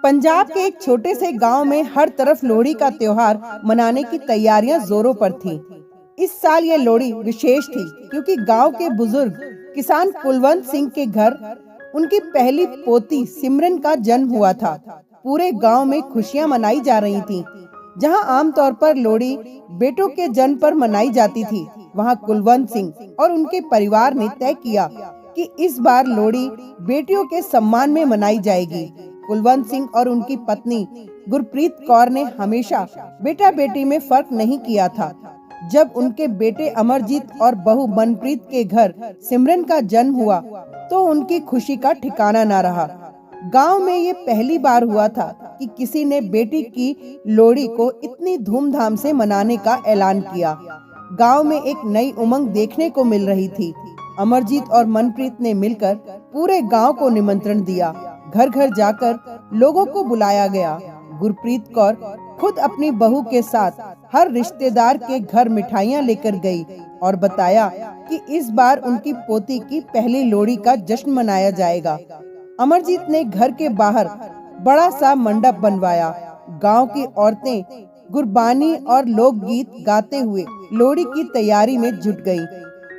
पंजाब के एक छोटे से गांव में हर तरफ लोहड़ी का त्योहार मनाने की तैयारियां जोरों पर थीं। इस साल ये लोहड़ी विशेष थी क्योंकि गांव के बुजुर्ग किसान कुलवंत सिंह के घर उनकी पहली पोती सिमरन का जन्म हुआ था। पूरे गांव में खुशियां मनाई जा रही थीं। जहां आमतौर पर लोहड़ी बेटों के जन्म पर मनाई जाती थी, वहां कुलवंत सिंह और उनके परिवार ने तय किया कि इस बार लोहड़ी बेटियों के सम्मान में मनाई जाएगी। कुलवंत सिंह और उनकी पत्नी गुरप्रीत कौर ने हमेशा बेटा बेटी में फर्क नहीं किया था। जब उनके बेटे अमरजीत और बहू मनप्रीत के घर सिमरन का जन्म हुआ तो उनकी खुशी का ठिकाना न रहा। गांव में ये पहली बार हुआ था कि किसी ने बेटी की लोहड़ी को इतनी धूमधाम से मनाने का ऐलान किया। गांव में एक नई उमंग देखने को मिल रही थी। अमरजीत और मनप्रीत ने मिलकर पूरे गांव को निमंत्रण दिया। घर घर जाकर लोगों को बुलाया गया। गुरप्रीत कौर खुद अपनी बहू के साथ हर रिश्तेदार के घर मिठाइयां लेकर गई और बताया कि इस बार उनकी पोती की पहली लोहड़ी का जश्न मनाया जाएगा। अमरजीत ने घर के बाहर बड़ा सा मंडप बनवाया। गांव की औरतें गुरबानी और लोकगीत गाते हुए लोहड़ी की तैयारी में जुट गईं।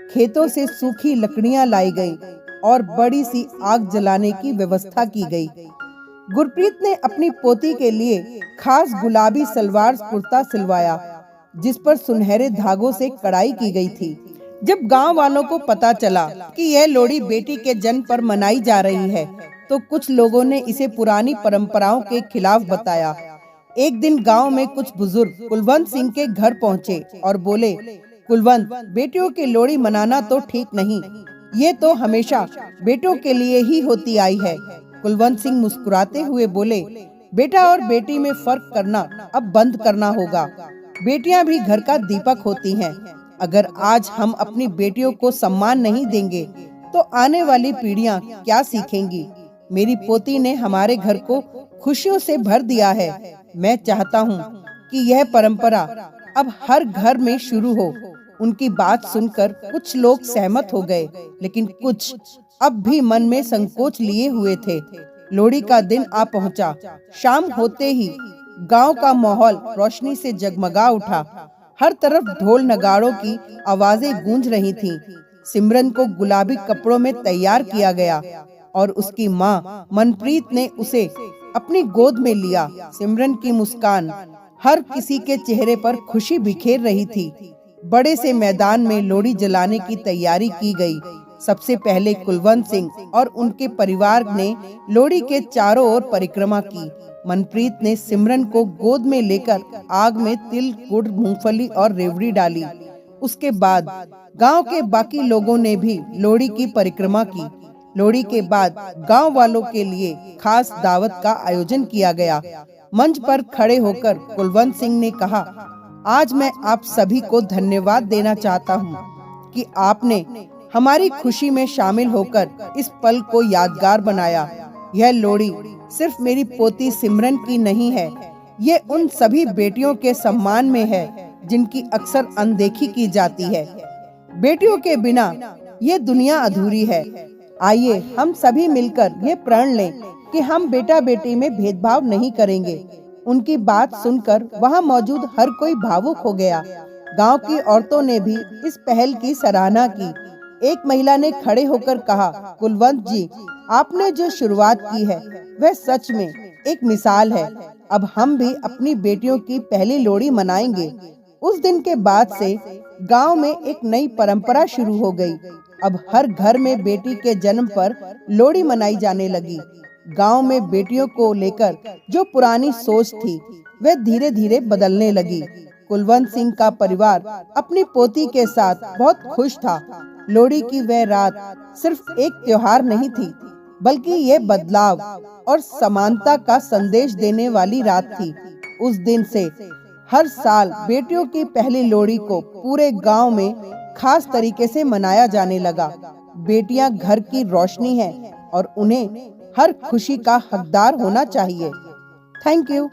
खेतों से सूखी लकड़ियां लाई गईं और बड़ी सी आग जलाने की व्यवस्था की गई। गुरप्रीत ने अपनी पोती के लिए खास गुलाबी सलवार कुर्ता सिलवाया, जिस पर सुनहरे धागों से कढ़ाई की गई थी। जब गांव वालों को पता चला कि यह लोहड़ी बेटी के जन्म पर मनाई जा रही है, तो कुछ लोगों ने इसे पुरानी परंपराओं के खिलाफ बताया। एक दिन गांव में कुछ बुजुर्ग कुलवंत सिंह के घर पहुंचे और बोले, कुलवंत, बेटियों की लोहड़ी मनाना तो ठीक नहीं, ये तो हमेशा बेटों के लिए ही होती आई है। कुलवंत सिंह मुस्कुराते हुए बोले, बेटा और बेटी में फर्क करना अब बंद करना होगा। बेटियां भी घर का दीपक होती हैं। अगर आज हम अपनी बेटियों को सम्मान नहीं देंगे तो आने वाली पीढ़ियां क्या सीखेंगी। मेरी पोती ने हमारे घर को खुशियों से भर दिया है। मैं चाहता हूँ कि यह परंपरा अब हर घर में शुरू हो। उनकी बात सुनकर कुछ लोग सहमत हो गए, लेकिन कुछ अब भी मन में संकोच लिए हुए थे। लोहड़ी का दिन आ पहुंचा। शाम होते ही गांव का माहौल रोशनी से जगमगा उठा। हर तरफ ढोल नगाड़ों की आवाजें गूंज रही थीं। सिमरन को गुलाबी कपड़ों में तैयार किया गया और उसकी माँ मनप्रीत ने उसे अपनी गोद में लिया। सिमरन की मुस्कान हर किसी के चेहरे पर खुशी बिखेर रही थी। बड़े से मैदान में लोहड़ी जलाने की तैयारी की गई। सबसे पहले कुलवंत सिंह और उनके परिवार ने लोहड़ी के चारों ओर परिक्रमा की। मनप्रीत ने सिमरन को गोद में लेकर आग में तिल, गुड़, मूंगफली और रेवड़ी डाली। उसके बाद गांव के बाकी लोगों ने भी लोहड़ी की परिक्रमा की। लोहड़ी के बाद गांव वालों के लिए खास दावत का आयोजन किया गया। मंच पर खड़े होकर कुलवंत सिंह ने कहा, आज मैं आप सभी को धन्यवाद देना चाहता हूँ कि आपने हमारी खुशी में शामिल होकर इस पल को यादगार बनाया। यह लोहड़ी सिर्फ मेरी पोती सिमरन की नहीं है, ये उन सभी बेटियों के सम्मान में है जिनकी अक्सर अनदेखी की जाती है। बेटियों के बिना ये दुनिया अधूरी है। आइए हम सभी मिलकर ये प्रण लें कि हम बेटा बेटी में भेदभाव नहीं करेंगे। उनकी बात सुनकर वहां मौजूद हर कोई भावुक हो गया। गांव की औरतों ने भी इस पहल की सराहना की। एक महिला ने खड़े होकर कहा, कुलवंत जी, आपने जो शुरुआत की है वह सच में एक मिसाल है। अब हम भी अपनी बेटियों की पहली लोहड़ी मनाएंगे। उस दिन के बाद से गांव में एक नई परंपरा शुरू हो गई। अब हर घर में बेटी के जन्म पर लोहड़ी मनाई जाने लगी। गांव में बेटियों को लेकर जो पुरानी सोच थी वह धीरे धीरे बदलने लगी। कुलवंत सिंह का परिवार अपनी पोती के साथ बहुत खुश था। लोहड़ी की वह रात सिर्फ एक त्योहार नहीं थी, बल्कि ये बदलाव और समानता का संदेश देने वाली रात थी। उस दिन से हर साल बेटियों की पहली लोहड़ी को पूरे गांव में खास तरीके से मनाया जाने लगा। बेटियां घर की रोशनी हैं और उन्हें हर खुशी का हकदार होना चाहिए। Thank you.